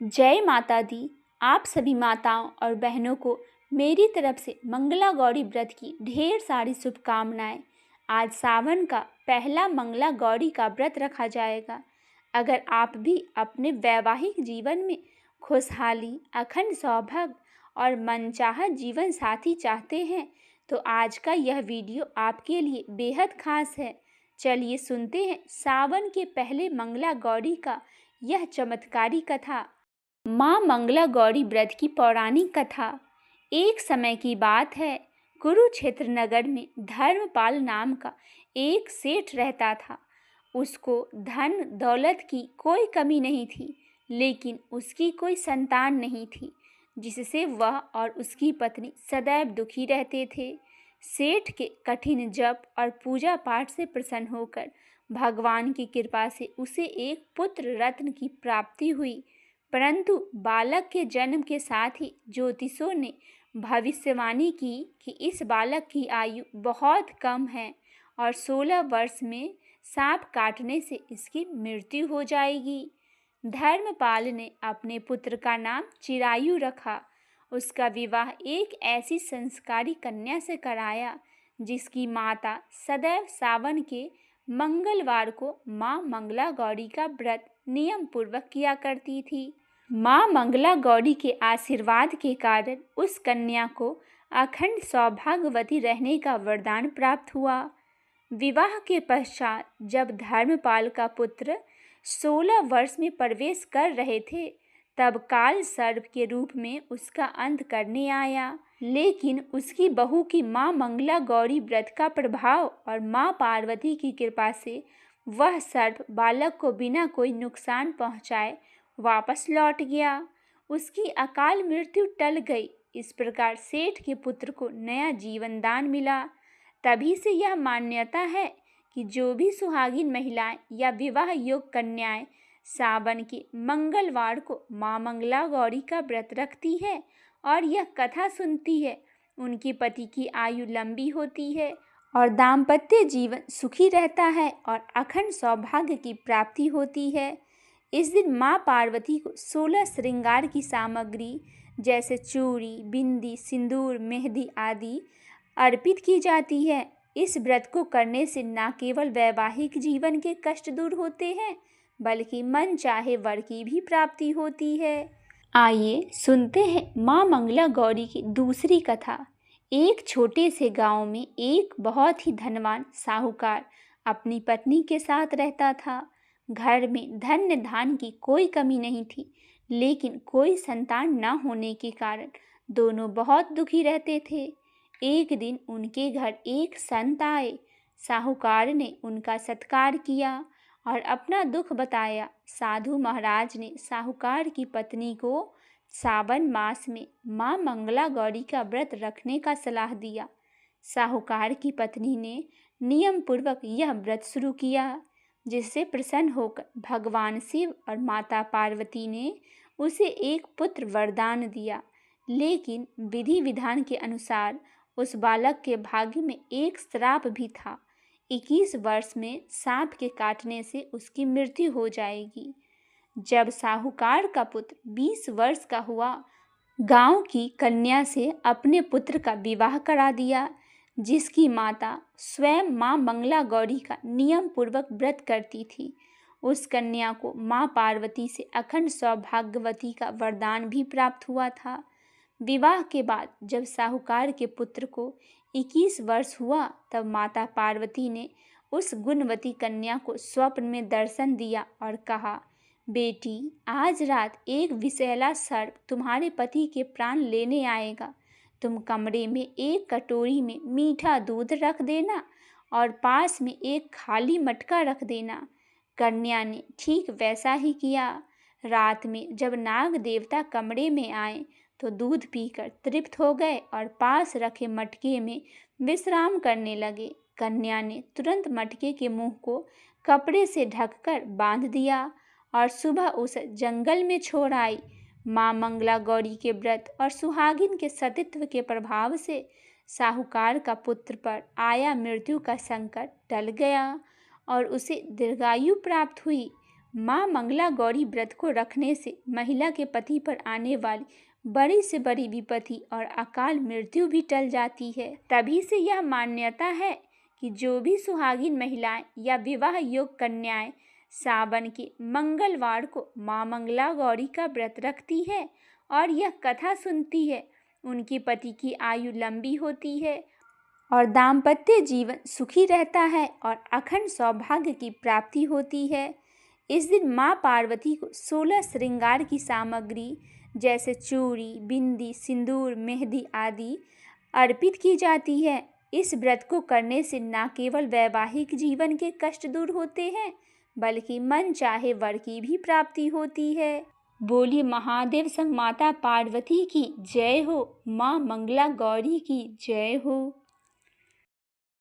जय माता दी। आप सभी माताओं और बहनों को मेरी तरफ से मंगला गौरी व्रत की ढेर सारी शुभकामनाएं। आज सावन का पहला मंगला गौरी का व्रत रखा जाएगा। अगर आप भी अपने वैवाहिक जीवन में खुशहाली, अखंड सौभाग्य और मनचाहा जीवन साथी चाहते हैं तो आज का यह वीडियो आपके लिए बेहद खास है। चलिए सुनते हैं सावन के पहले मंगला गौरी का यह चमत्कारी कथा। माँ मंगला गौरी व्रत की पौराणिक कथा। एक समय की बात है, कुरुक्षेत्र नगर में धर्मपाल नाम का एक सेठ रहता था। उसको धन दौलत की कोई कमी नहीं थी, लेकिन उसकी कोई संतान नहीं थी, जिससे वह और उसकी पत्नी सदैव दुखी रहते थे। सेठ के कठिन जप और पूजा पाठ से प्रसन्न होकर भगवान की कृपा से उसे एक पुत्र रत्न की प्राप्ति हुई। परंतु बालक के जन्म के साथ ही ज्योतिषों ने भविष्यवाणी की कि इस बालक की आयु बहुत कम है और 16 वर्ष में सांप काटने से इसकी मृत्यु हो जाएगी। धर्मपाल ने अपने पुत्र का नाम चिरायु रखा। उसका विवाह एक ऐसी संस्कारी कन्या से कराया जिसकी माता सदैव सावन के मंगलवार को माँ मंगला गौरी का व्रत नियम पूर्वक किया करती थी। माँ मंगला गौरी के आशीर्वाद के कारण उस कन्या को अखंड सौभाग्यवती रहने का वरदान प्राप्त हुआ। विवाह के पश्चात जब धर्मपाल का पुत्र 16 वर्ष में प्रवेश कर रहे थे, तब काल सर्प के रूप में उसका अंत करने आया। लेकिन उसकी बहू की माँ मंगला गौरी व्रत का प्रभाव और माँ पार्वती की कृपा से वह सर्प बालक को बिना कोई नुकसान पहुँचाए वापस लौट गया। उसकी अकाल मृत्यु टल गई। इस प्रकार सेठ के पुत्र को नया जीवन दान मिला। तभी से यह मान्यता है कि जो भी सुहागिन महिलाएं या विवाह योग्य कन्याएं सावन के मंगलवार को माँ मंगला गौरी का व्रत रखती है और यह कथा सुनती है, उनके पति की आयु लंबी होती है और दाम्पत्य जीवन सुखी रहता है और अखंड सौभाग्य की प्राप्ति होती है। इस दिन माँ पार्वती को 16 श्रृंगार की सामग्री जैसे चूड़ी, बिंदी, सिंदूर, मेहंदी आदि अर्पित की जाती है। इस व्रत को करने से न केवल वैवाहिक जीवन के कष्ट दूर होते हैं, बल्कि मन चाहे वर की भी प्राप्ति होती है। आइए सुनते हैं माँ मंगला गौरी की दूसरी कथा। एक छोटे से गांव में एक बहुत ही धनवान साहूकार अपनी पत्नी के साथ रहता था। घर में धन्य धान की कोई कमी नहीं थी, लेकिन कोई संतान न होने के कारण दोनों बहुत दुखी रहते थे। एक दिन उनके घर एक संत आए। साहूकार ने उनका सत्कार किया और अपना दुख बताया। साधु महाराज ने साहूकार की पत्नी को सावन मास में माँ मंगला गौरी का व्रत रखने का सलाह दिया। साहूकार की पत्नी ने नियम पूर्वक यह व्रत शुरू किया, जिससे प्रसन्न होकर भगवान शिव और माता पार्वती ने उसे एक पुत्र वरदान दिया। लेकिन विधि विधान के अनुसार उस बालक के भाग्य में एक श्राप भी था। 21 वर्ष में सांप के काटने से उसकी मृत्यु हो जाएगी। जब साहूकार का पुत्र 20 वर्ष का हुआ, गांव की कन्या से अपने पुत्र का विवाह करा दिया, जिसकी माता स्वयं माँ मंगला गौरी का नियम पूर्वक व्रत करती थी। उस कन्या को माँ पार्वती से अखंड सौभाग्यवती का वरदान भी प्राप्त हुआ था। विवाह के बाद जब साहूकार के पुत्र को 21 वर्ष हुआ, तब माता पार्वती ने उस गुणवती कन्या को स्वप्न में दर्शन दिया और कहा, बेटी, आज रात एक विषैला सर्प तुम्हारे पति के प्राण लेने आएगा। तुम कमरे में एक कटोरी में मीठा दूध रख देना और पास में एक खाली मटका रख देना। कन्या ने ठीक वैसा ही किया। रात में जब नाग देवता कमरे में आए तो दूध पीकर तृप्त हो गए और पास रखे मटके में विश्राम करने लगे। कन्या ने तुरंत मटके के मुंह को कपड़े से ढककर बांध दिया और सुबह उसे जंगल में छोड़ आई। माँ मंगला गौरी के व्रत और सुहागिन के सतीत्व के प्रभाव से साहूकार का पुत्र पर आया मृत्यु का संकट टल गया और उसे दीर्घायु प्राप्त हुई। माँ मंगला गौरी व्रत को रखने से महिला के पति पर आने वाली बड़ी से बड़ी विपत्ति और अकाल मृत्यु भी टल जाती है। तभी से यह मान्यता है कि जो भी सुहागिन महिलाएं या विवाह योग्य कन्याएं सावन के मंगलवार को माँ मंगला गौरी का व्रत रखती है और यह कथा सुनती है, उनके पति की आयु लंबी होती है और दाम्पत्य जीवन सुखी रहता है और अखंड सौभाग्य की प्राप्ति होती है। इस दिन माँ पार्वती को 16 श्रृंगार की सामग्री जैसे चूड़ी, बिंदी, सिंदूर, मेहंदी आदि अर्पित की जाती है। इस व्रत को करने से न केवल वैवाहिक जीवन के कष्ट दूर होते हैं, बल्कि मन चाहे वर की भी प्राप्ति होती है। बोली महादेव संग माता पार्वती की जय हो, माँ मंगला गौरी की जय हो।